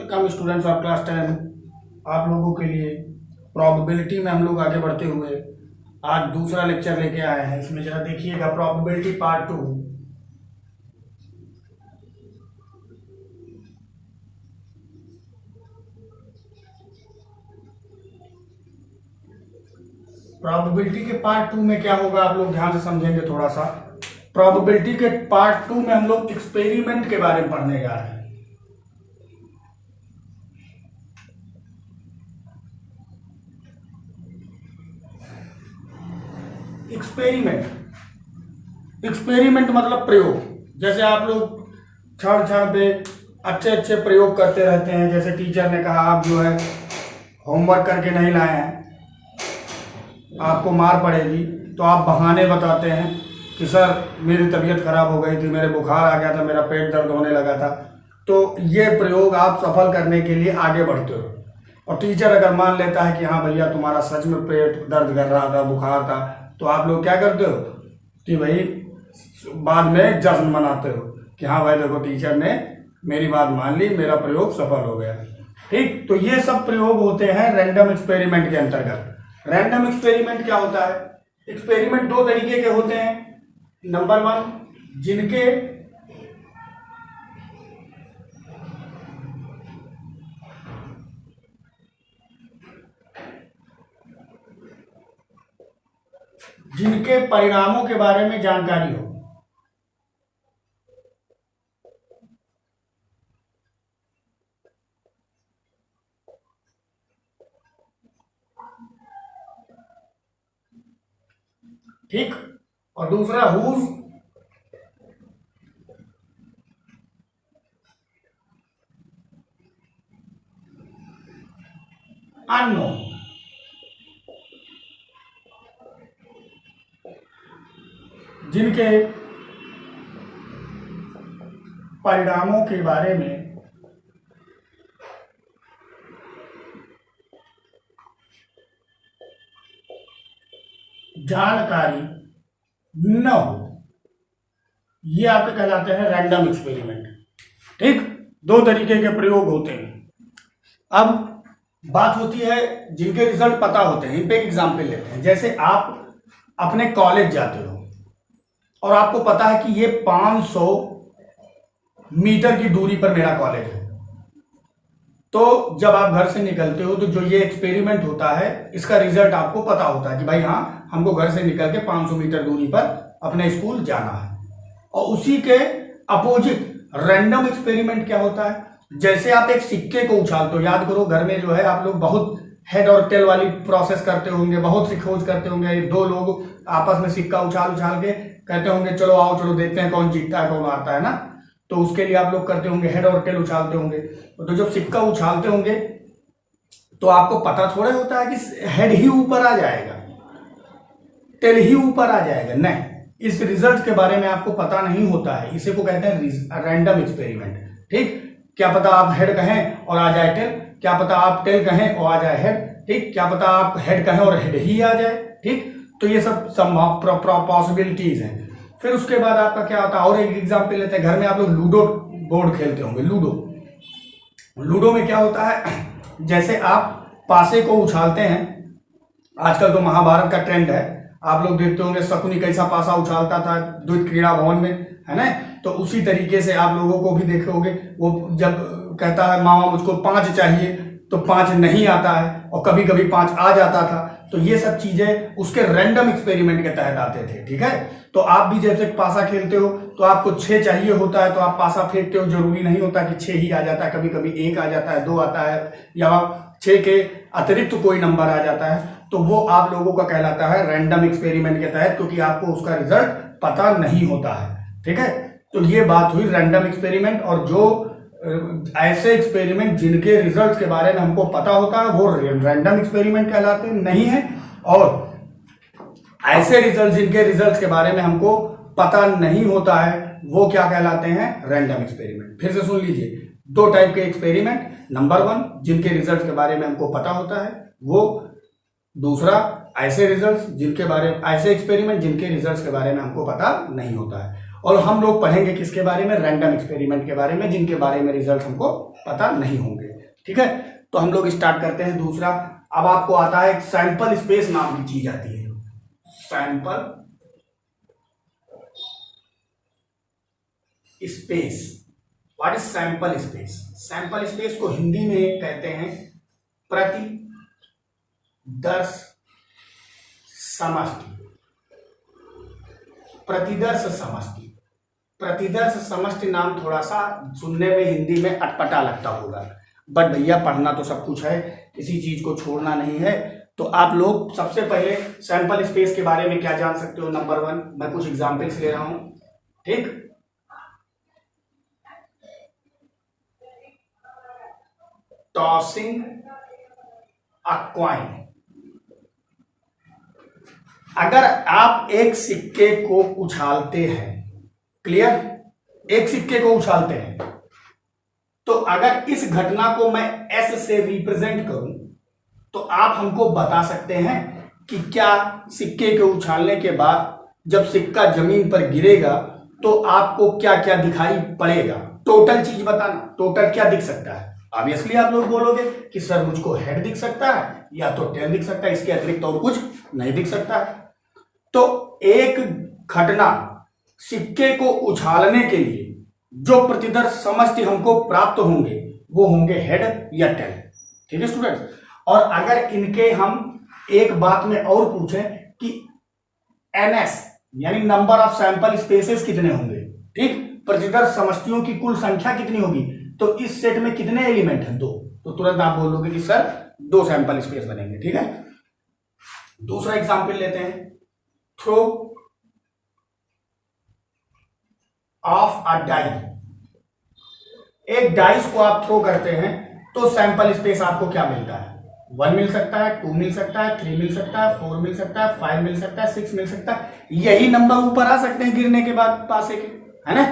Welcome students of class 10। आप लोगों के लिए प्रोबेबिलिटी में हम लोग आगे बढ़ते हुए आज दूसरा लेक्चर लेके आए हैं। इसमें जरा देखिएगा, प्रोबेबिलिटी पार्ट 2। प्रोबेबिलिटी के पार्ट 2 में क्या होगा, आप लोग ध्यान से समझेंगे थोड़ा सा। प्रोबेबिलिटी के पार्ट 2 में हम लोग एक्सपेरिमेंट के बारे में पढ़ने जा रहे हैं। एक्सपेरिमेंट मतलब प्रयोग। जैसे आप लोग क्षण क्षण पे अच्छे अच्छे प्रयोग करते रहते हैं। जैसे टीचर ने कहा आप जो है होमवर्क करके नहीं लाए हैं, आपको मार पड़ेगी, तो आप बहाने बताते हैं कि सर मेरी तबीयत खराब हो गई थी, मेरे बुखार आ गया था, मेरा पेट दर्द होने लगा था। तो ये प्रयोग आप सफल करने के लिए आगे बढ़ते हो। और टीचर अगर मान लेता है कि हाँ भैया तुम्हारा सच में पेट दर्द कर रहा था, बुखार था, तो आप लोग क्या करते हो कि भाई बाद में जश्न मनाते हो कि हाँ भाई देखो टीचर ने मेरी बात मान ली, मेरा प्रयोग सफल हो गया। ठीक, तो ये सब प्रयोग होते हैं रैंडम एक्सपेरिमेंट के अंतर्गत। रैंडम एक्सपेरिमेंट क्या होता है? एक्सपेरिमेंट दो तरीके के होते हैं। नंबर 1, जिनके परिणामों के बारे में जानकारी हो। ठीक, और दूसरा हुज अननोन। जिनके परिणामों के बारे में जानकारी न हो, ये आपके कहलाते हैं रैंडम एक्सपेरिमेंट। ठीक, दो तरीके के प्रयोग होते हैं। अब बात होती है जिनके रिजल्ट पता होते हैं। इन पे एक एग्जाम्पल लेते हैं। जैसे आप अपने कॉलेज जाते हो और आपको पता है कि ये 500 मीटर की दूरी पर मेरा कॉलेज है। तो जब आप घर से निकलते हो तो जो ये एक्सपेरिमेंट होता है, इसका रिजल्ट आपको पता होता है कि भाई हाँ हमको घर से निकल के 500 मीटर दूरी पर अपने स्कूल जाना है। और उसी के अपोजिट रैंडम एक्सपेरिमेंट क्या होता है? जैसे आप एक सिक्के को उछालते हो, याद करो घर में जो है आप लोग बहुत हेड और टेल वाली प्रोसेस करते होंगे, बहुत सी खोज करते होंगे। दो लोग आपस में सिक्का उछाल उछाल के कहते होंगे चलो आओ चलो देखते हैं कौन जीतता है कौन हारता है ना। तो उसके लिए आप लोग करते होंगे हेड और टेल उछालते होंगे। तो जब सिक्का उछालते होंगे तो आपको पता थोड़ा होता है कि हेड ही ऊपर आ जाएगा, टेल ही ऊपर आ जाएगा। नहीं, इस रिजल्ट के बारे में आपको पता नहीं होता है। इसे को कहते हैं रैंडम एक्सपेरिमेंट। ठीक, क्या पता आप हेड कहें और आ जाए टेल, क्या पता आप टेल कहें और आ जाए हेड। ठीक, क्या पता आप हेड कहें और हेड ही आ जाए। ठीक, तो ये सब पॉसिबिलिटीज हैं। फिर उसके बाद आपका क्या होता है, और एक एग्जाम्पल लेते हैं। घर में आप लोग लूडो बोर्ड खेलते होंगे। लूडो में क्या होता है, जैसे आप पासे को उछालते हैं। आजकल तो महाभारत का ट्रेंड है, आप लोग देखते होंगे शकुनी कैसा पासा उछालता था द्वैत क्रीड़ा भवन में, है ना। तो उसी तरीके से आप लोगों को भी देखे होंगे, वो जब कहता है मामा मुझको 5 चाहिए तो 5 नहीं आता है, और कभी कभी 5 आ जाता था। तो ये सब चीजें उसके रैंडम एक्सपेरिमेंट के तहत आते थे। ठीक है, तो आप भी जैसे पासा खेलते हो तो आपको 6 चाहिए होता है तो आप पासा फेंकते हो। जरूरी नहीं होता कि 6 ही आ जाता है, कभी कभी 1 आ जाता है, 2 आता है, या 6 के अतिरिक्त कोई नंबर आ जाता है। तो वो आप लोगों का कहलाता है रैंडम एक्सपेरिमेंट के तहत, क्योंकि आपको उसका रिजल्ट पता नहीं होता है। ठीक है, तो ये बात हुई रैंडम एक्सपेरिमेंट। और जो ऐसे एक्सपेरिमेंट जिनके रिजल्ट के बारे में हमको पता होता है वो रैंडम एक्सपेरिमेंट कहलाते नहीं है। और ऐसे रिजल्ट जिनके रिजल्ट के बारे में हमको पता नहीं होता है वो क्या कहलाते हैं? Random experiment. फिर से सुन लीजिए, 2 टाइप के एक्सपेरिमेंट। नंबर 1, जिनके रिजल्ट के बारे में हमको पता होता है वो। दूसरा, ऐसे एक्सपेरिमेंट जिनके रिजल्ट के बारे में हमको पता नहीं होता है। और हम लोग पढ़ेंगे किसके बारे में, रैंडम एक्सपेरिमेंट के बारे में, जिनके बारे में रिजल्ट हमको पता नहीं होंगे। ठीक है, तो हम लोग स्टार्ट करते हैं दूसरा। अब आपको आता है एक सैंपल स्पेस नाम की चीज आती है, sample space. What is sample space? Sample space को हिंदी में कहते हैं प्रतिदर्श समष्टि। प्रतिदर्श समष्टि, प्रतिदर्श समष्टि नाम थोड़ा सा सुनने में हिंदी में अटपटा लगता होगा, बट भैया पढ़ना तो सब कुछ है, किसी चीज को छोड़ना नहीं है। तो आप लोग सबसे पहले सैंपल स्पेस के बारे में क्या जान सकते हो? नंबर 1, मैं कुछ एग्जाम्पल्स ले रहा हूं। ठीक, टॉसिंग अ कॉइन। अगर आप एक सिक्के को उछालते हैं, क्लियर, एक सिक्के को उछालते हैं, तो अगर इस घटना को मैं एस से रिप्रेजेंट करूं तो आप हमको बता सकते हैं कि क्या सिक्के के उछालने के बाद जब सिक्का जमीन पर गिरेगा तो आपको क्या क्या दिखाई पड़ेगा? टोटल चीज बताना, टोटल क्या दिख सकता है? ऑब्वियसली आप लोग बोलोगे कि सर मुझको हेड दिख सकता है या तो टेल दिख सकता है, इसके अतिरिक्त और कुछ नहीं दिख सकता है। तो एक घटना सिक्के को उछालने के लिए जो प्रतिदर्श समष्टि हमको प्राप्त होंगे वो होंगे हेड या टेल। ठीक है स्टूडेंट्स, और अगर इनके हम एक बात में और पूछें कि एनएस यानी नंबर ऑफ सैंपल स्पेसेस कितने होंगे, ठीक, प्रतिदर्श समष्टियों की कुल संख्या कितनी होगी, तो इस सेट में कितने एलिमेंट हैं? 2। तो तुरंत आप बोलोगे कि सर 2 सैंपल स्पेस बनेंगे। ठीक है, दूसरा एग्जाम्पल लेते हैं, थ्रो ऑफ अ डाई। एक डाइस को आप थ्रो करते हैं तो सैंपल स्पेस आपको क्या मिलता है? 1 मिल सकता है, 2 मिल सकता है, 3 मिल सकता है, 4 मिल सकता है, 5 मिल सकता है, 6 मिल सकता है। यही नंबर ऊपर आ सकते हैं गिरने के बाद पासे के, है ना?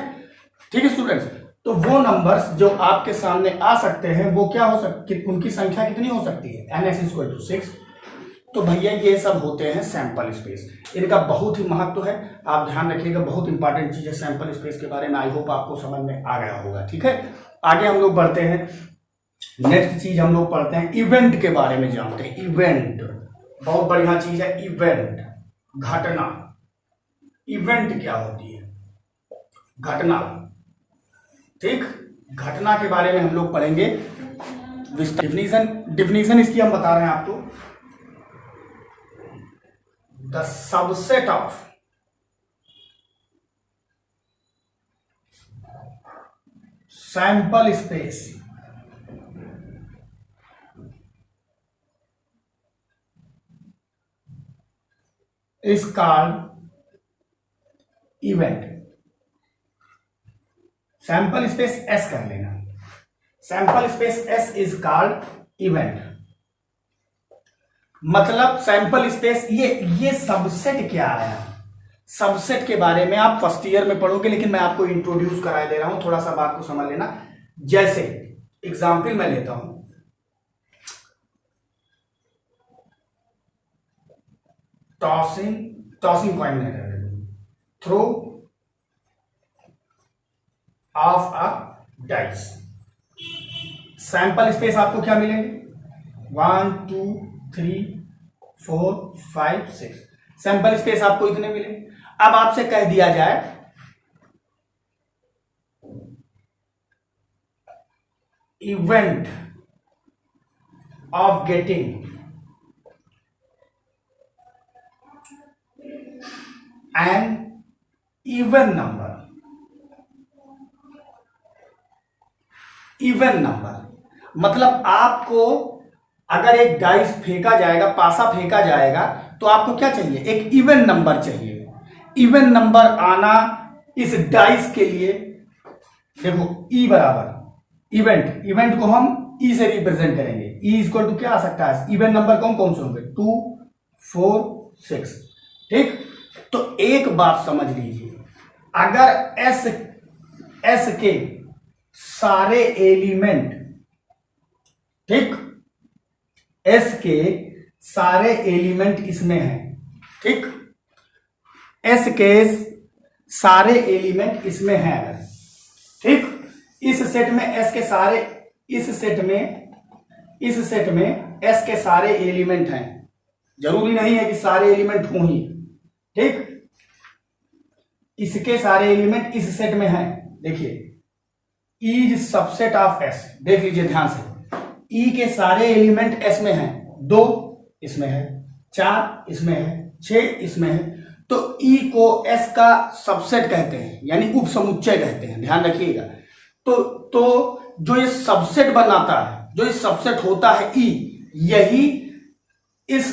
ठीक है स्टूडेंट्स, तो वो नंबर्स जो आपके सामने आ सकते हैं वो क्या हो सकती, उनकी संख्या कितनी हो सकती है? NS = 6। तो भैया ये सब होते हैं सैंपल स्पेस, इनका बहुत ही महत्व है, आप ध्यान रखिएगा, बहुत इंपॉर्टेंट चीज है सैंपल स्पेस के बारे में। आई होप आपको समझ में आ गया होगा। ठीक है, आगे हम लोग बढ़ते हैं, नेक्स्ट चीज हम लोग पढ़ते हैं, इवेंट के बारे में जानते हैं। इवेंट बहुत बढ़िया चीज है, इवेंट घटना। इवेंट क्या होती है? घटना। ठीक, घटना के बारे में हम लोग पढ़ेंगे। डिफिनीशन इसकी हम बता रहे हैं आपको, the subset of sample space is called event. Sample space S कर लेना, sample space S is called event. मतलब सैंपल स्पेस ये सबसेट क्या आया? सबसेट के बारे में आप फर्स्ट ईयर में पढ़ोगे, लेकिन मैं आपको इंट्रोड्यूस करा दे रहा हूं, थोड़ा सा बात को समझ लेना। जैसे एग्जाम्पल मैं लेता हूं, टॉसिंग कॉइन नहीं कर रहे, throw of a dice. Sample space आपको क्या मिलेंगे? 1 2 3 4 5 6 सैंपल स्पेस आपको इतने मिले। अब आपसे कह दिया जाए event of getting an even number. Even number मतलब आपको अगर एक डाइस फेंका जाएगा, पासा फेंका जाएगा, तो आपको क्या चाहिए? एक इवन नंबर चाहिए। इवन नंबर आना इस डाइस के लिए, देखो ई बराबर इवेंट को हम ई से रिप्रेजेंट करेंगे। ई = क्या आ सकता है? इवन नंबर कौन कौन से होंगे? 2 4 6। ठीक, तो एक बात समझ लीजिए, अगर एस के सारे एलिमेंट, ठीक, एस के सारे एलिमेंट इसमें हैं, ठीक, एस के सारे एलिमेंट इसमें हैं अगर, ठीक, इस सेट में एस के सारे, इस सेट में एस के सारे एलिमेंट हैं, जरूरी नहीं है कि सारे एलिमेंट हों ही, ठीक, इसके सारे एलिमेंट इस सेट में हैं। देखिए इज सबसेट ऑफ एस, देख लीजिए ध्यान से, ई के सारे एलिमेंट एस में हैं, 2 इसमें है, 4 इसमें है, 6 इसमें है, तो ई को एस का सबसेट कहते हैं, यानी उप समुच्चय कहते हैं, ध्यान रखिएगा। तो जो ये सबसेट बनाता है, जो ये सबसेट होता है ई, यही इस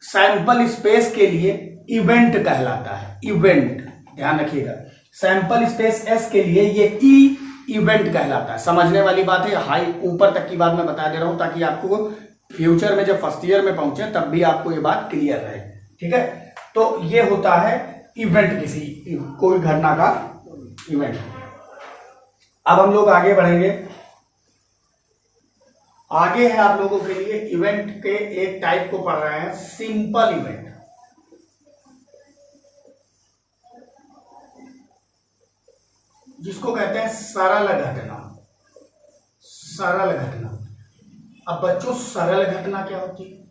सैंपल स्पेस के लिए इवेंट कहलाता है, इवेंट, ध्यान रखिएगा, सैंपल स्पेस एस के लिए ये ई इवेंट कहलाता है। समझने वाली बात है, हाई ऊपर तक की बात मैं बता दे रहा हूं ताकि आपको फ्यूचर में जब फर्स्ट ईयर में पहुंचे तब भी आपको ये बात क्लियर रहे, ठीक है। तो ये होता है इवेंट, किसी कोई घटना का इवेंट। अब हम लोग आगे बढ़ेंगे, आगे है आप लोगों के लिए इवेंट के एक टाइप को पढ़ रहे हैं, सिंपल इवेंट, जिसको कहते हैं सरल घटना, सरल घटना। अब बच्चों सरल घटना क्या होती है?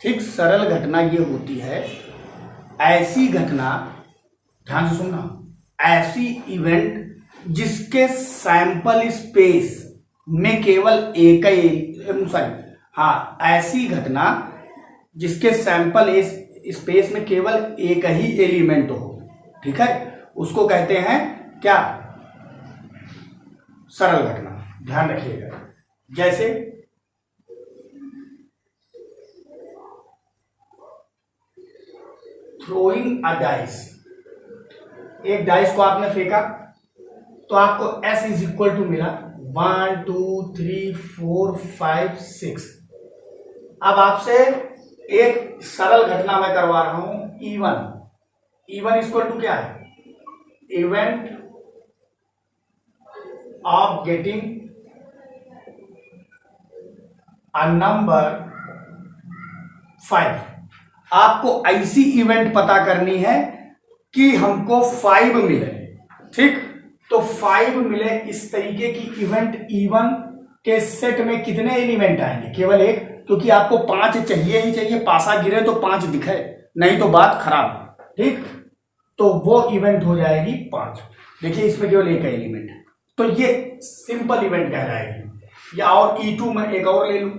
ठीक, सरल घटना ये होती है ऐसी घटना, ध्यान से सुनना, ऐसी इवेंट जिसके सैंपल स्पेस में केवल एक ही, हाँ, ऐसी घटना जिसके सैंपल स्पेस में केवल एक ही एलिमेंट हो, ठीक है, उसको कहते हैं क्या? सरल घटना। ध्यान रखिएगा, जैसे थ्रोइंग अ डाइस, एक डाइस को आपने फेंका तो आपको S इज इक्वल टू मिला 1 2 3 4 5 6। अब आपसे एक सरल घटना मैं करवा रहा हूं, E1 इक्वल टू क्या है? Event of getting a number 5। आपको ऐसी इवेंट पता करनी है कि हमको 5 मिले, ठीक, तो 5 मिले, इस तरीके की इवेंट E1 के सेट में कितने एलिमेंट आएंगे? केवल एक, क्योंकि आपको 5 चाहिए ही चाहिए, पासा गिरे तो 5 दिखे, नहीं तो बात खराब, ठीक, तो वो इवेंट हो जाएगी 5। देखिए इसमें केवल एक एलिमेंट है, तो ये सिंपल इवेंट कहलाएगी। या और E2 में एक और ले लू,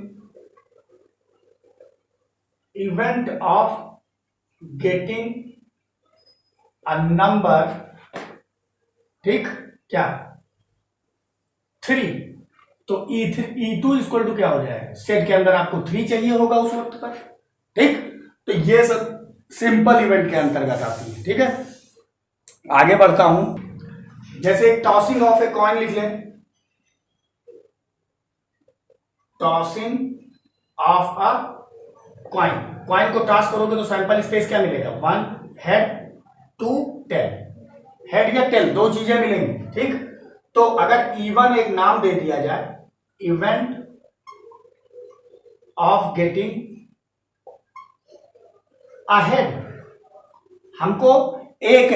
event of getting a number, ठीक, क्या? 3। तो E2 इक्वल टू क्या हो जाएगा? सेट के अंदर आपको 3 चाहिए होगा उस वक्त पर, ठीक, तो ये सब सिंपल इवेंट के अंतर्गत आती है, ठीक है। आगे बढ़ता हूं, जैसे टॉसिंग ऑफ ए कॉइन लिख लें, tossing of a coin, coin को टॉस करोगे तो सैंपल स्पेस क्या मिलेगा? 1 हेड 2 टेल, हेड या टेल दो चीजें मिलेंगी, ठीक। तो अगर E1 एक नाम दे दिया जाए, event of getting a head, हमको एक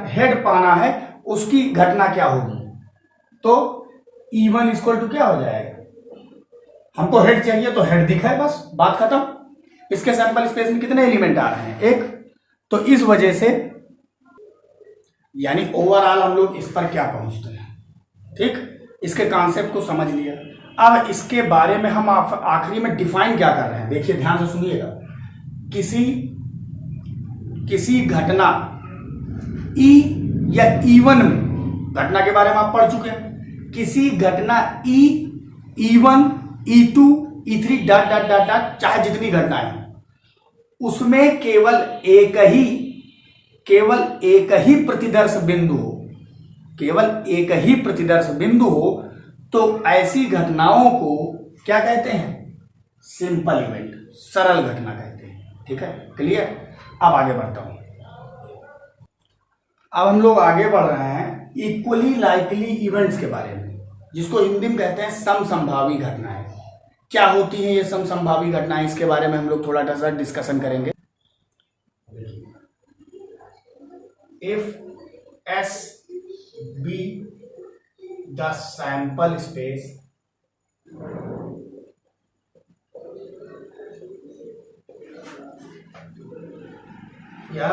हेड पाना है, उसकी घटना क्या होगी? तो E1 इक्वल टू क्या हो जाएगा? हमको हेड चाहिए तो हेड दिखा है, बस बात खत्म। इसके सैंपल स्पेस में कितने एलिमेंट आ रहे हैं? एक। तो इस वजह से यानी ओवरऑल हम लोग इस पर क्या पहुंचते हैं, ठीक, इसके कॉन्सेप्ट को समझ लिया। अब इसके बारे में हम आखिरी में डिफाइन क्या कर रहे हैं, देखिए ध्यान से सुनिएगा। किसी घटना E या E1 में, घटना के बारे में आप पढ़ चुके हैं, किसी घटना E1 E2 E3 dot dot dot dot, चाहे जितनी घटनाएं, उसमें केवल एक ही प्रतिदर्श बिंदु हो, केवल एक ही प्रतिदर्श बिंदु हो, तो ऐसी घटनाओं को क्या कहते हैं? सिंपल इवेंट, सरल घटना कहते हैं, ठीक है, क्लियर। अब आगे बढ़ता हूं, अब हम लोग आगे बढ़ रहे हैं इक्वली लाइकली इवेंट्स के बारे में, जिसको हिंदी में कहते हैं समसंभावी घटनाएं। क्या होती हैं ये समसंभावी घटनाएं, इसके बारे में हम लोग थोड़ा सा डिस्कशन करेंगे। if S be the sample space या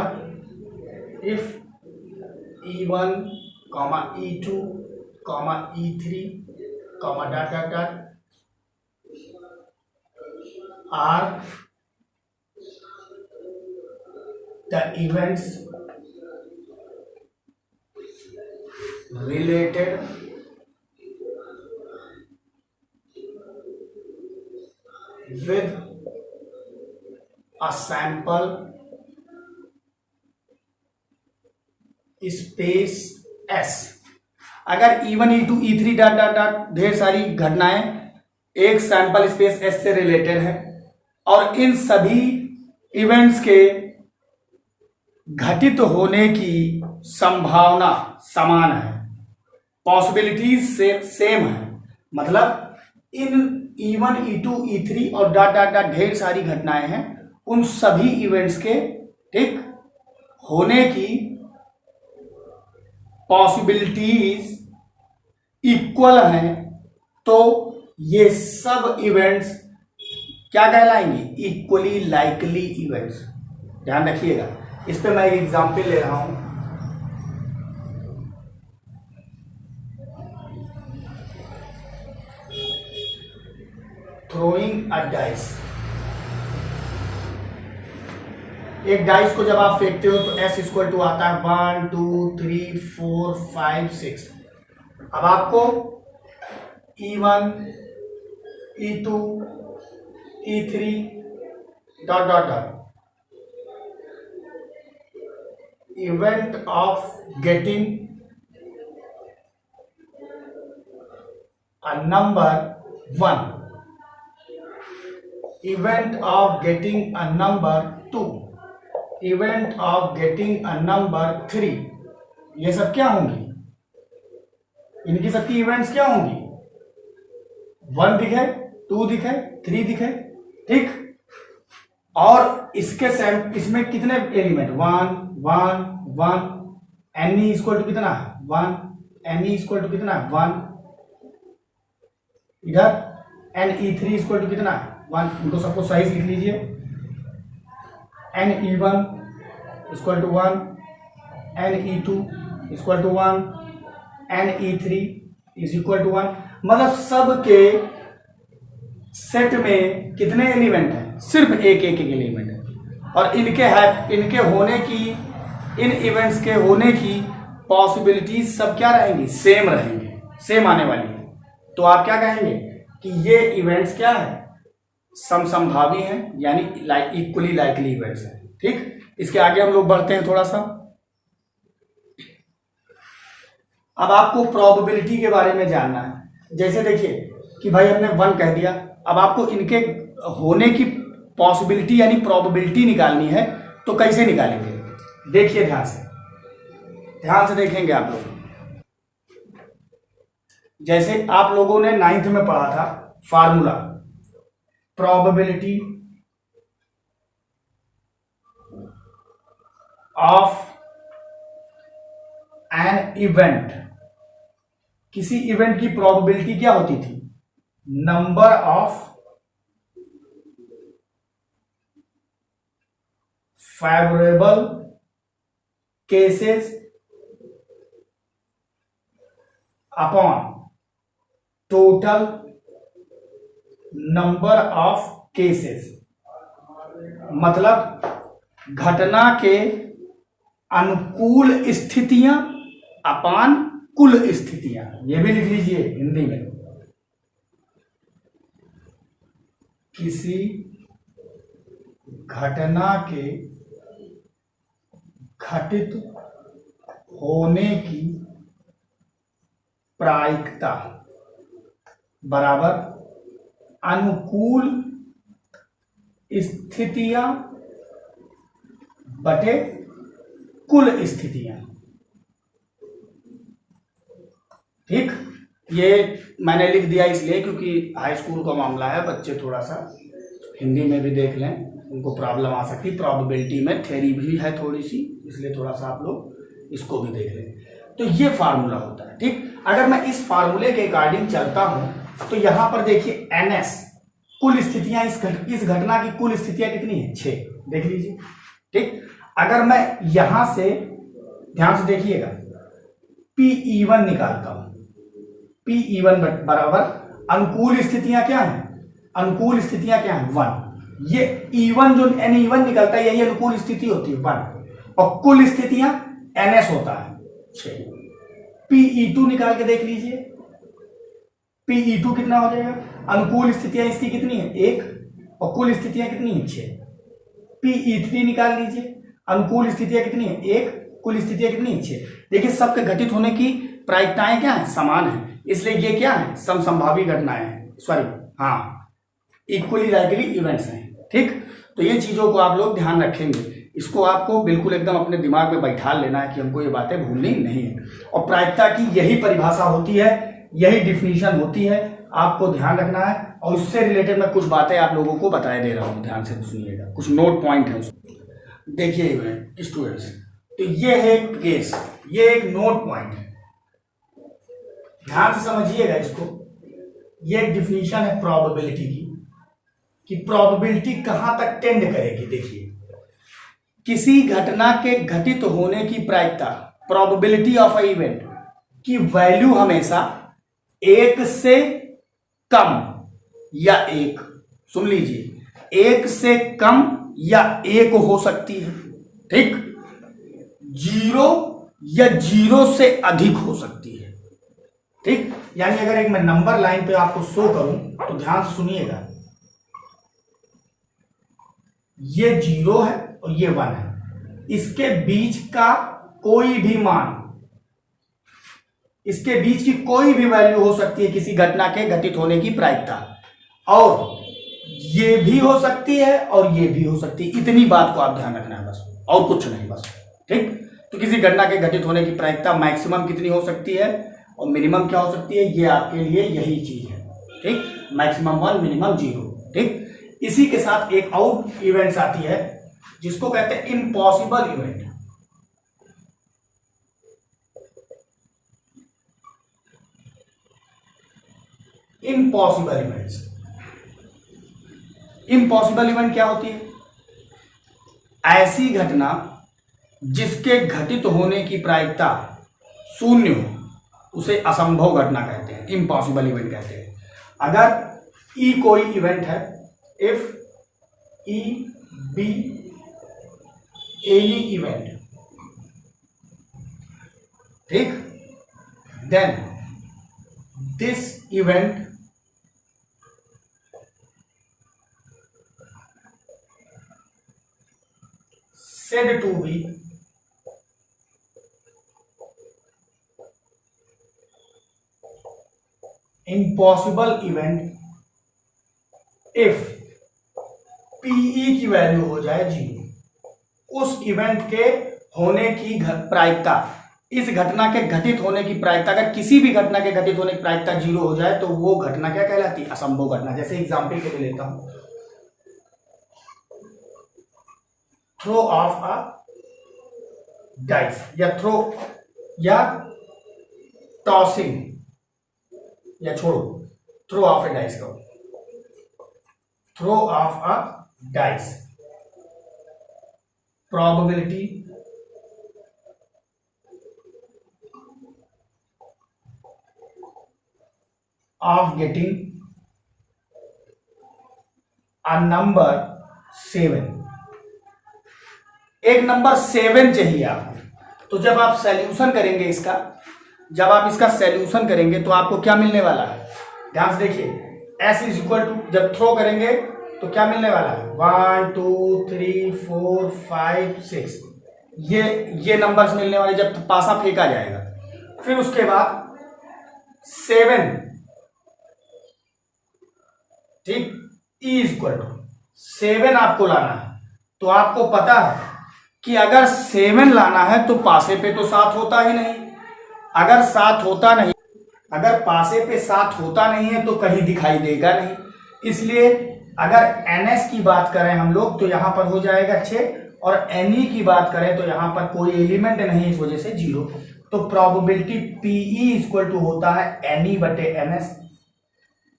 if E1, E2, E3, dot dot dot are the events related with a sample space S। अगर E1, E2, E3 dot dot dot ढेर सारी घटनाएं एक सैंपल स्पेस S से related है और इन सभी इवेंट्स के घटित होने की संभावना समान है, पॉसिबिलिटीज से सेम है, मतलब इन E1, E2, E3 और डॉट डॉट डॉट ढेर सारी घटनाएं हैं, उन सभी इवेंट्स के ठीक होने की पॉसिबिलिटीज इक्वल हैं, तो ये सब इवेंट्स क्या कहलाएंगे? Equally likely events. ध्यान रखिएगा, इस पे मैं एक एग्जांपल ले रहा हूं। थ्रोइंग अ डाइस। एक डाइस को जब आप फेंकते हो तो S इक्वल टू आता है 1 2 3 4 5 6। अब आपको E1, E2, E3 dot dot dot event of getting a number 1, event of getting a number 2, event of getting a number 3, ये सब क्या होंगी? इनकी सबकी इवेंट्स क्या होंगी? 1 दिखे, 2 दिखे, 3 दिखे, ठीक। और इसके इसमें कितने element? 1 1 1। N E equal to कितना है? 1। एन ई इक्वल टू कितना है? 1। इधर एन ई 3 इक्वल टू कितना है? 1। इनको सबको सही लिख लीजिए। N E1 equal to 1, N E2 equal to 1, N E3 is equal to 1। मतलब सब के सेट में कितने एलिमेंट हैं? सिर्फ एक एक एलिमेंट है, और इनके होने की, इन इवेंट्स के होने की पॉसिबिलिटीज सब क्या रहेंगी? सेम रहेंगे, सेम आने वाली है। तो आप क्या कहेंगे कि ये इवेंट्स क्या है? समसंभावी हैं, यानी इक्वली लाइकली इवेंट्स हैं, ठीक। इसके आगे हम लोग बढ़ते हैं थोड़ा सा। अब आपको प्रोबेबिलिटी के बारे में जानना है। जैसे देखिए कि भाई हमने 1 कह दिया, अब आपको इनके होने की पॉसिबिलिटी यानी प्रोबेबिलिटी निकालनी है, तो कैसे निकालेंगे? देखिए ध्यान से देखेंगे आप लोग। जैसे आप लोगों ने 9th में पढ़ा था formula, probability of an event. किसी इवेंट की प्रोबेबिलिटी क्या होती थी? Number of favourable cases upon total number of cases. मतलब घटना के अनुकूल स्थितियां अपान कुल स्थितियां, ये भी लिख लीजिए हिंदी में। किसी घटना के घटित होने की प्रायिकता बराबर अनुकूल स्थितियां बटे कुल स्थितियां, ठीक। ये मैंने लिख दिया इसलिए क्योंकि हाई स्कूल का मामला है, बच्चे थोड़ा सा हिंदी में भी देख लें, उनको प्रॉब्लम आ सकती है। प्रोबेबिलिटी में थ्योरी भी है थोड़ी सी, इसलिए थोड़ा सा आप लोग इसको भी देख लें। तो ये फार्मूला होता है, ठीक। अगर मैं इस फार्मूले के अकॉर्डिंग चलता हूं तो यहां पर देखिए NS कुल स्थितियां, इस घटना की कुल स्थितियां कितनी है, 6, देख लीजिए, ठीक। अगर मैं यहां से ध्यान से देखिएगा PE1 निकालता हूं, PE1 बराबर अनुकूल स्थितियां क्या है, अनुकूल स्थितियां क्या है 1, ये E1 जो NE1 निकलता है यही अनुकूल स्थिति होती है 1, और कुल स्थितियां NS होता है 6। PE2 निकाल के देख लीजिए, PE2 कितना हो जाएगा, अनुकूल स्थितियां इसकी कितनी है 1, और कुल स्थितियां कितनी है 6। PE3 निकाल लीजिए, अनुकूल स्थितियां कितनी है 1, कुल स्थितियां कितनी है 6। देखिए सबके घटित होने की प्रायिकताएं क्या है, समान है, इसलिए ये क्या है, समसंभावी घटनाएं हैं, सॉरी हाँ इक्वली लाइकली इवेंट्स हैं, ठीक। तो ये चीजों को आप लोग ध्यान रखेंगे, इसको आपको बिल्कुल एकदम अपने दिमाग में बैठा लेना है कि हमको ये बातें भूलनी नहीं है। और प्रायिकता की यही परिभाषा होती है, यही डिफिनीशन होती है, आपको ध्यान रखना है। और उससे रिलेटेड मैं कुछ बातें आप लोगों को बताए दे रहा हूं, ध्यान से सुनिएगा, कुछ नोट पॉइंट है। देखिए स्टूडेंट्स, तो ये है एक केस, ये एक नोट पॉइंट है, ध्यान से समझिएगा इसको। ये एक डिफिनीशन है प्रोबेबिलिटी की, कि प्रोबेबिलिटी कहां तक टेंड करेगी। देखिए किसी घटना के घटित होने की प्रायिकता, प्रोबेबिलिटी ऑफ अ इवेंट की वैल्यू हमेशा 1 से कम या 1, सुन लीजिए, 1 से कम या 1 हो सकती है, ठीक। 0 या 0 से अधिक हो सकती है, ठीक। यानी अगर एक मैं नंबर लाइन पे आपको शो करूं तो ध्यान से सुनिएगा, ये 0 है और ये 1 है, इसके बीच का कोई भी मान, इसके बीच की कोई भी वैल्यू हो सकती है किसी घटना के घटित होने की प्रायिकता, और ये भी हो सकती है और ये भी हो सकती है। इतनी बात को आप ध्यान रखना है बस, और कुछ नहीं, बस, ठीक। तो किसी घटना के घटित होने की प्रायिकता मैक्सिमम कितनी हो सकती है और मिनिमम क्या हो सकती है, ये आपके लिए यही चीज है, ठीक। मैक्सिमम 1, मिनिमम 0, ठीक। इसी के साथ एक और इवेंट्स आती है जिसको कहते हैं impossible event. Impossible events, impossible event क्या होती है, ऐसी घटना जिसके घटित होने की प्रायिकता 0 हो, उसे असंभव घटना कहते हैं, इम्पॉसिबल इवेंट कहते हैं। अगर ई कोई इवेंट है, if E be any event, ठीक, then this event said to be impossible event if PE की वैल्यू हो जाए 0। उस इवेंट के होने की प्रायिकता, इस घटना के घटित होने की प्रायिकता, अगर किसी भी घटना के घटित होने की प्रायिकता 0 हो जाए तो वो घटना क्या कहलाती है, असंभव घटना। जैसे एग्जांपल के लिए लेता हूं, थ्रो ऑफ अ डाइस, या थ्रो या टॉसिंग, या छोड़ो, थ्रो ऑफ ए डाइस करो, throw of a dice, probability of getting a number 7, एक नंबर 7 चाहिए आपको। तो जब आप सॉल्यूशन करेंगे इसका, जब आप इसका सॉल्यूशन करेंगे तो आपको क्या मिलने वाला है, ध्यान से देखिए, S इज इक्वल टू, जब थ्रो करेंगे तो क्या मिलने वाला है, 1 2 3 4 5 6, ये नंबर्स मिलने वाले जब पासा फेंका जाएगा। फिर उसके बाद 7, ठीक, E इज इक्वल टू 7 आपको लाना है। तो आपको पता है कि अगर 7 लाना है तो पासे पे तो 7 होता ही नहीं, अगर 7 होता नहीं, अगर पासे पे 7 होता नहीं है तो कहीं दिखाई देगा नहीं। इसलिए अगर NS की बात करें हम लोग तो यहां पर हो जाएगा 6, और एनी की बात करें तो यहां पर कोई एलिमेंट नहीं, इस वजह से 0। तो प्रोबेबिलिटी पीई इक्वल टू होता है एनी बटे एनएस,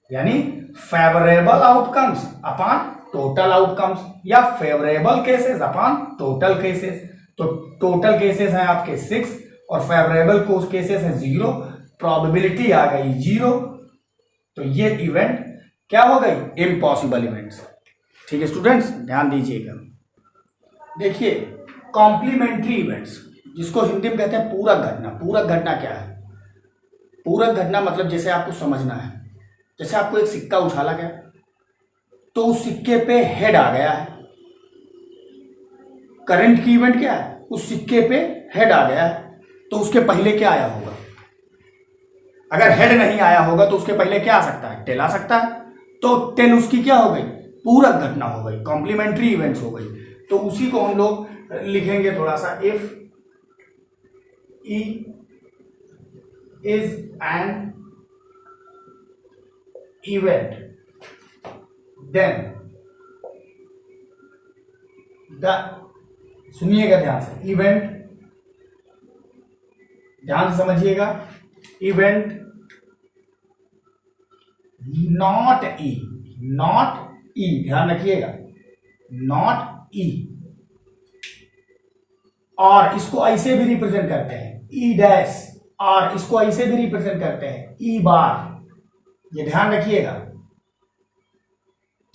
यानी favourable outcomes upon total outcomes या favourable cases upon total cases. तो टोटल केसेस हैं आपके 6 और फेवरेबल केसेस हैं 0। प्रोबेबिलिटी आ गई 0, तो ये इवेंट क्या हो गई, इम्पॉसिबल इवेंट्स। ठीक है स्टूडेंट्स, ध्यान दीजिएगा। देखिए कॉम्प्लीमेंट्री इवेंट्स, जिसको हिंदी में कहते हैं पूरक घटना। पूरक घटना क्या है? पूरक घटना मतलब जैसे आपको समझना है, जैसे आपको एक सिक्का उछाला गया तो उस सिक्के पे हेड आ गया है। करंट की इवेंट क्या है, उस सिक्के पे हेड आ गया है, तो उसके पहले क्या आया होगा? अगर हेड नहीं आया होगा तो उसके पहले क्या आ सकता है, टेल आ सकता है। तो टेल उसकी क्या हो गई, पूरक घटना हो गई, कॉम्प्लीमेंट्री इवेंट्स हो गई। तो उसी को हम लोग लिखेंगे थोड़ा सा, if E is an event then सुनिएगा ध्यान से, इवेंट ध्यान से समझिएगा, event not E, not E, ध्यान रखिएगा, नॉट ई। और इसको ऐसे भी रिप्रेजेंट करते हैं ई डैश, और इसको ऐसे भी रिप्रेजेंट करते हैं ई बार, ये ध्यान रखिएगा।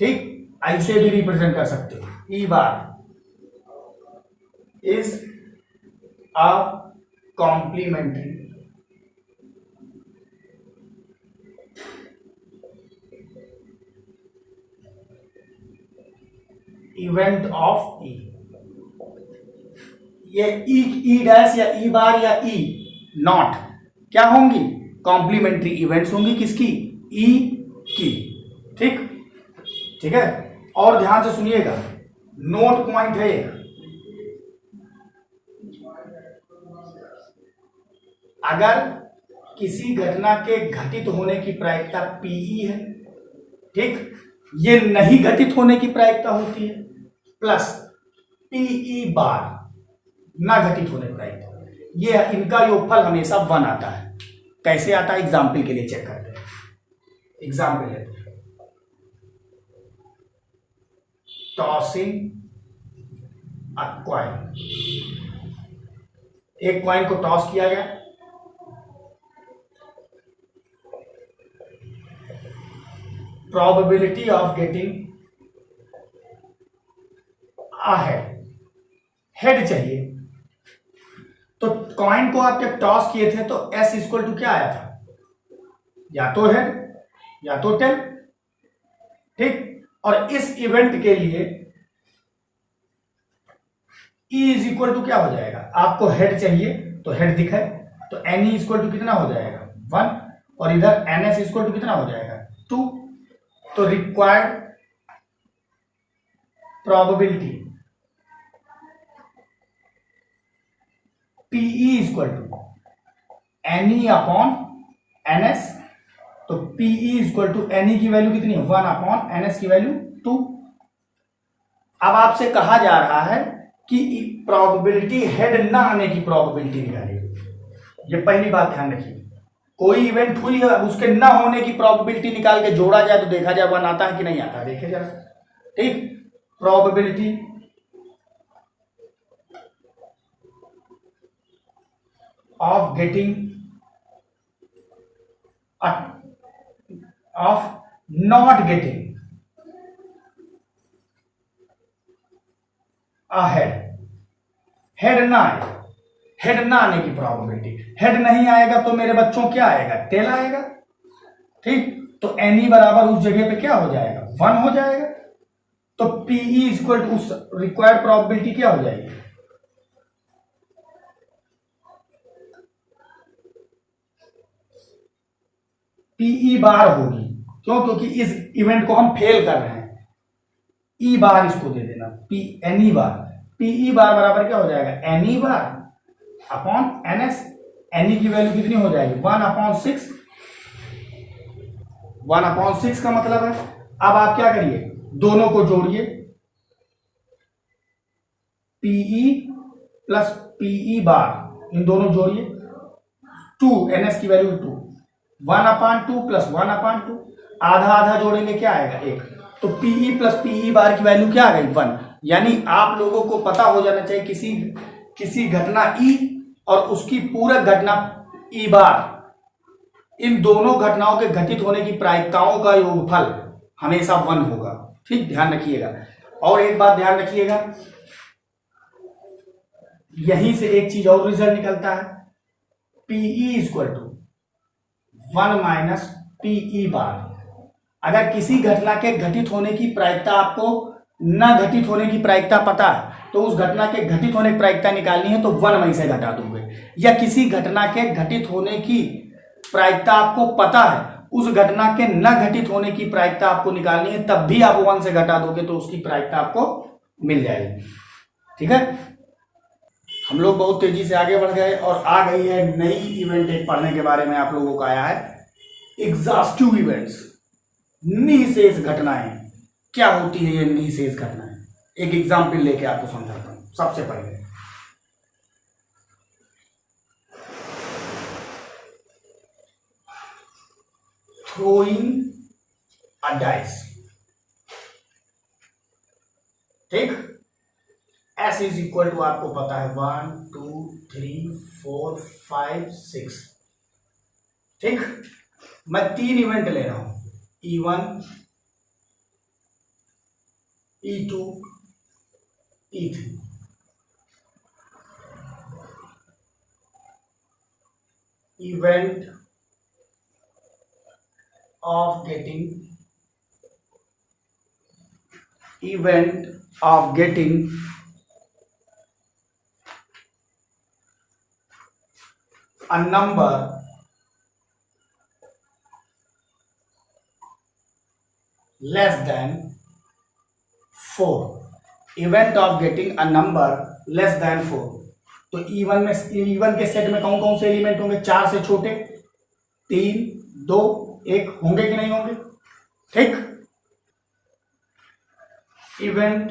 ठीक, ऐसे भी रिप्रेजेंट कर सकते हो, E bar is a complementary event of E. ये ई डैश या ई बार या ई नॉट क्या होंगी, कॉम्प्लीमेंट्री इवेंट्स होंगी, किसकी, ई की। ठीक, ठीक है। और ध्यान से सुनिएगा, नोट पॉइंट है एक, अगर किसी घटना के घटित होने की प्रायिकता पीई है, ठीक, ये नहीं घटित होने की प्रायिकता होती है, प्लस पीई बार ना घटित होने की प्रायिकता, ये इनका योगफल हमेशा 1 आता है। कैसे आता है, एग्जाम्पल के लिए चेक करते हैं। एग्जाम्पल लेते हैं, टॉसिंग अ कॉइन, एक कॉइन को टॉस किया गया, probability of getting a head, head चाहिए। तो कॉइन को आप जब टॉस किए थे तो एस इक्वल टू क्या आया था, या तो हेड या तो टेल। ठीक, और इस इवेंट के लिए ई इज इक्वल टू क्या हो जाएगा, आपको हेड चाहिए तो हेड दिखा है, तो एन ई इक्वल टू कितना हो जाएगा 1, और इधर एन एस इक्वल टू कितना हो जाएगा 2। तो required probability P E equal to N E upon N S. तो P E equal to N E की वैल्यू कितनी है 1 अपॉन एन एस की वैल्यू 2। अब आपसे कहा जा रहा है कि प्रोबेबिलिटी हेड ना आने की प्रोबेबिलिटी निकालिए। ये पहली बात ध्यान रखिए, कोई इवेंट हुई है, उसके ना होने की प्रोबेबिलिटी निकाल के जोड़ा जाए तो देखा जाए 1 आता है कि नहीं आता है, देखिए जरा। ठीक, probability of getting off not getting a head, head ना आए, हेड ना आने की प्रोबेबिलिटी, हेड नहीं आएगा तो मेरे बच्चों क्या आएगा, टेल आएगा। ठीक, तो एनी बराबर उस जगह पे क्या हो जाएगा 1 हो जाएगा। तो पीई इक्वल टू उस रिक्वायर्ड प्रोबेबिलिटी क्या हो जाएगी, पीई बार होगी। क्यों, क्योंकि इस इवेंट को हम फेल कर रहे हैं। ई बार इसको दे देना, P N E bar, P E bar बराबर क्या हो जाएगा N E bar upon N S. N E की वैल्यू कितनी हो जाएगी 1/6, 1/6 का मतलब है। अब आप क्या करिए, दोनों को जोड़िए, पीई प्लस पीई बार, इन दोनों जोड़िए, 2 ns की वैल्यू 2, 1/2 प्लस 1/2, आधा आधा जोड़ेंगे क्या आएगा 1, तो पीई प्लस पीई बार की वैल्यू क्या आ गई 1। यानी आप लोगों को पता हो जाना चाहिए किसी घटना ई और उसकी पूरक घटना ई बार, इन दोनों घटनाओं के घटित होने की प्रायिकताओं का योगफल हमेशा 1 होगा। ठीक, ध्यान रखिएगा। और एक बात ध्यान रखिएगा, यहीं से एक चीज और रिजल्ट निकलता है, P E equal to 1 minus P E bar. अगर किसी घटना के घटित होने की प्रायिकता आपको न घटित होने की प्रायिकता पता है तो उस घटना के घटित होने की प्रायिकता निकालनी है तो 1 में से घटा दोगे, या किसी घटना के घटित होने की प्रायिकता आपको पता है, उस घटना के न घटित होने की प्रायिकता आपको निकालनी है, तब भी आप 1 से घटा दोगे तो उसकी प्रायिकता आपको मिल जाएगी। ठीक है, हम लोग बहुत तेजी से आगे बढ़ गए और आ गई है नई इवेंट एक पढ़ने के बारे में आप लोगों को आया है, एग्जॉस्टिव इवेंट्स, निःशेष घटनाएं। क्या होती है ये निःशेष घटनाएं? एक एग्जाम्पल लेके आपको समझाता हूं। सबसे पहले थ्रोइंग अ डाइस, ठीक, S इज इक्वल टू आपको पता है 1 2 3 4 5 6, ठीक। मैं 3 इवेंट ले रहा हूं, E1 E2 E3। Event of getting a number less than 4, event of getting a number less than 4। तो E1 के सेट में कौन कौन से एलिमेंट होंगे? 4 से छोटे, 3 2 1 होंगे कि नहीं होंगे? ठीक, event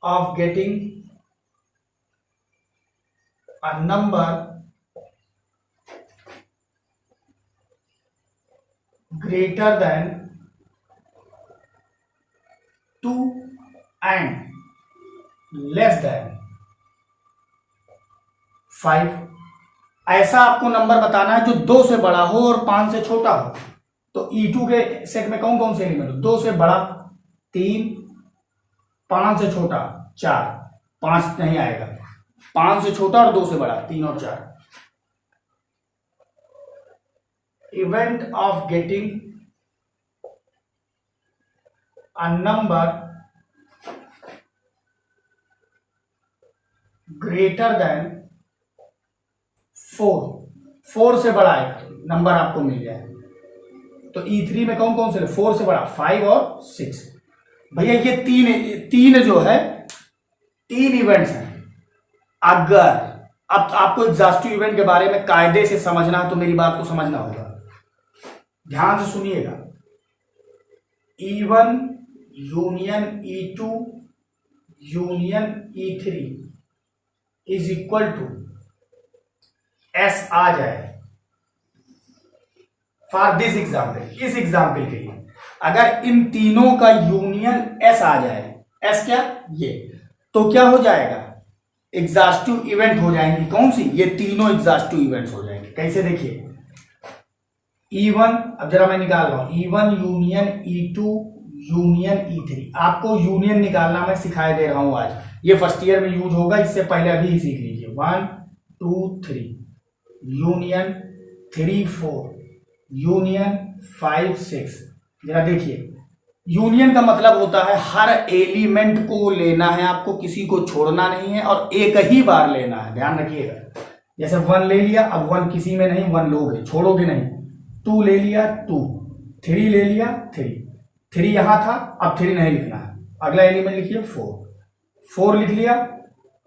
of getting a number greater than 2 and less than 5। ऐसा आपको नंबर बताना है जो 2 से बड़ा हो और 5 से छोटा हो। तो E2 के सेट में कौन कौन से एलिमेंट? 2 से बड़ा 3, 5 से छोटा 4, 5 नहीं आएगा, 5 से छोटा और 2 से बड़ा 3 और 4। Event of getting a number greater than 4 से बड़ा एक नंबर आपको मिल जाए। तो E3 में कौन कौन से? 4 से बड़ा 5 और 6। भैया ये तीन जो है 3 इवेंट्स हैं। अगर अब आपको एग्जॉस्टिव इवेंट के बारे में कायदे से समझना है तो मेरी बात को समझना होगा, ध्यान से सुनिएगा। E1 union E2 union E3 is equal to S आ जाए फॉर दिस एग्जाम्पल। इस एग्जाम्पल के लिए अगर इन तीनों का यूनियन S आ जाए, S क्या? ये, तो क्या हो जाएगा? एग्जॉस्टिव इवेंट हो जाएंगी। कौन सी? ये तीनों एग्जॉस्टिव इवेंट्स हो जाएंगे। कैसे? देखिए, E1, अब जरा मैं निकाल रहा हूं, E1 union E2 union E3। आपको यूनियन निकालना मैं सिखाई दे रहा हूं आज, ये फर्स्ट ईयर में यूज होगा, इससे पहले अभी ही सीख लीजिए। 1 2 3 यूनियन 3 4 यूनियन 5 6। जरा देखिए, यूनियन का मतलब होता है हर एलिमेंट को लेना है आपको, किसी को छोड़ना नहीं है और एक ही बार लेना है। ध्यान रखिएगा, जैसे 1 ले लिया, अब 1 किसी में नहीं, 1 लोगे, छोड़ोगे नहीं। 2 ले लिया 2, 3 ले लिया 3 यहां था, अब 3 नहीं लिखना है। अगला एलिमेंट लिखिए 4 लिख लिया।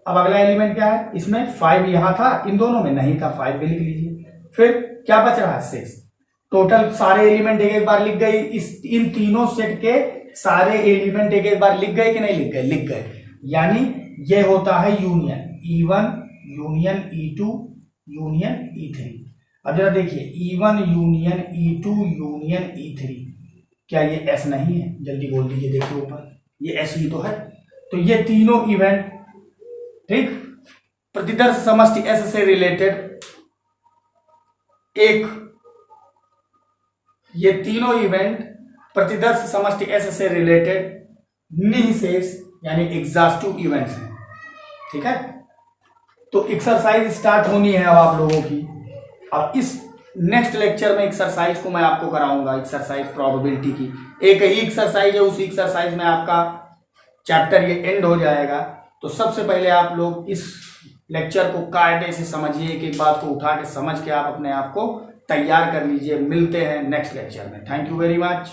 अब अगला एलिमेंट क्या है? इसमें 5 यहां था, इन दोनों में नहीं था, 5 भी लिख लीजिए। फिर क्या बच रहा है? 6। टोटल सारे एलिमेंट एक बार लिख गए। इन तीनों सेट के सारे एलिमेंट एक एक बार लिख गए कि नहीं लिख गए, लिख गए। यानी ये होता है union, E1 union E2 union E3। अब जरा देखिए E1 union E2 union E3, क्या ये S नहीं है? जल्दी बोल दीजिए, देखिए ऊपर ये S ही तो है। तो ये तीनों इवेंट, ठीक, प्रतिदर्श समष्टि S से रिलेटेड एक, ये तीनों इवेंट प्रतिदर्श समष्टि S से रिलेटेड निःशेष यानी एग्जॉस्टिव इवेंट्स हैं, ठीक है। तो एक्सरसाइज स्टार्ट होनी है अब आप लोगों की। अब इस नेक्स्ट लेक्चर में एक्सरसाइज को मैं आपको कराऊंगा, एक्सरसाइज प्रोबेबिलिटी की। एक ही एक्सरसाइज है, उसी एक्सरसाइज में आपका चैप्टर ये एंड हो जाएगा। तो सबसे पहले आप लोग इस लेक्चर को कायदे से समझिए, एक एक बात को उठा के समझ के आप अपने आप को तैयार कर लीजिए। मिलते हैं नेक्स्ट लेक्चर में। Thank you very much.